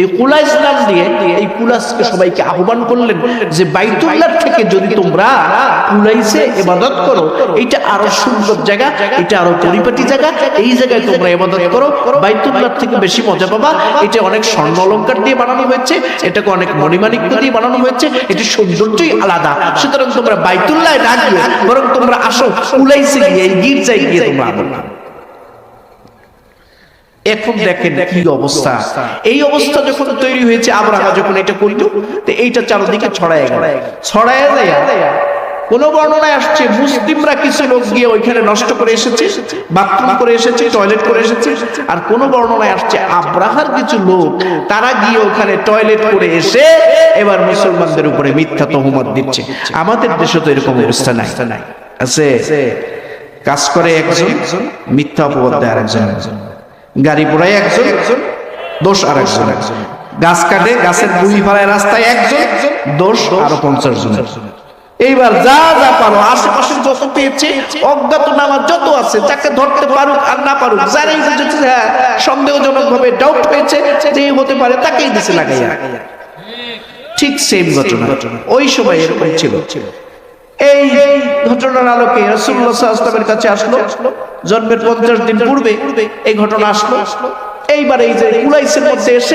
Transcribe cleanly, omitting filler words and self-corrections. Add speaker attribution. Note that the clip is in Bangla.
Speaker 1: এই কুলাইস নাম দিয়ে এই কুলাইসকে সবাইকে আহ্বান করলেন যে বাইতুল্লাহ থেকে যদি তোমরা কুলাইসে ইবাদত করো, এটা আরো সুন্দর জায়গা, এটা আরো পরিপাটি জায়গা, এই জায়গায় তোমরা ইবাদত করো, বাইতুল্লাহ থেকে বেশি মজা পাবা। এটা অনেক স্বর্ণ অলংকার দিয়ে বানানো হয়েছে, এটাকে অনেক মণিমাণিক্য দিয়ে বানানো হয়েছে, এটা সৌন্দর্যই আলাদা। সুতরাং তোমরা বাইতুল্লাহ না গিয়ে বরং তোমরা আসো কুলাইসে গিয়ে, এই গির্জায় গিয়ে তোমরা আদর করো। এখন দেখেন কি অবস্থা। এই অবস্থা যখন তৈরি হয়েছে, আব্রাহা যখন এটা করল, তো এইটা চারদিকে ছড়ায় গেল। ছড়ায় যায় কোন বর্ণনায় আসছে মুসলিমরা কিছু লোক গিয়ে ওইখানে নষ্ট করে এসেছে, বাথরুম করে এসেছে, টয়লেট করে এসেছে। আর কোন বর্ণনায় আসছে আব্রাহার কিছু লোক তারা গিয়ে ওখানে টয়লেট করে এসে এবার মুসলমানদের উপরে মিথ্যা তহমত দিচ্ছে। আমাদের দেশে তো এরকম অবস্থা নাই, আছে কাজ করে একজন, মিথ্যা অপবাদ দেয় আরেকজন, গাড়ি পোড়ায় একজন, দোষ আর একজন, গাছ কাটে, গাছের গুলি ফেলায় রাস্তায় একজন, দোষ আরো 50 জনের। এইবার যা যা পারো আশেপাশে যত পেয়েছে, অজ্ঞাত নামা যত আছে, যাকে ধরতে পারুক আর না পারুক, যারাই বুঝেছে হ্যাঁ সন্দেহজনক ভাবে ডাউট পেয়েছে যে হতে পারে, তাকেই দিছে লাগাইয়া। ঠিক সেম ঘটনা ওই সময় এরকম ছিল। এই ঘটনার আলোকে রাসূলুল্লাহ সাল্লাল্লাহু আলাইহি ওয়াসাল্লামের কাছে আসলো, জন্মের 50 দিন পূর্বে এই ঘটনা আসলো। এইবার এই যে কুলাইসের মধ্যে এসে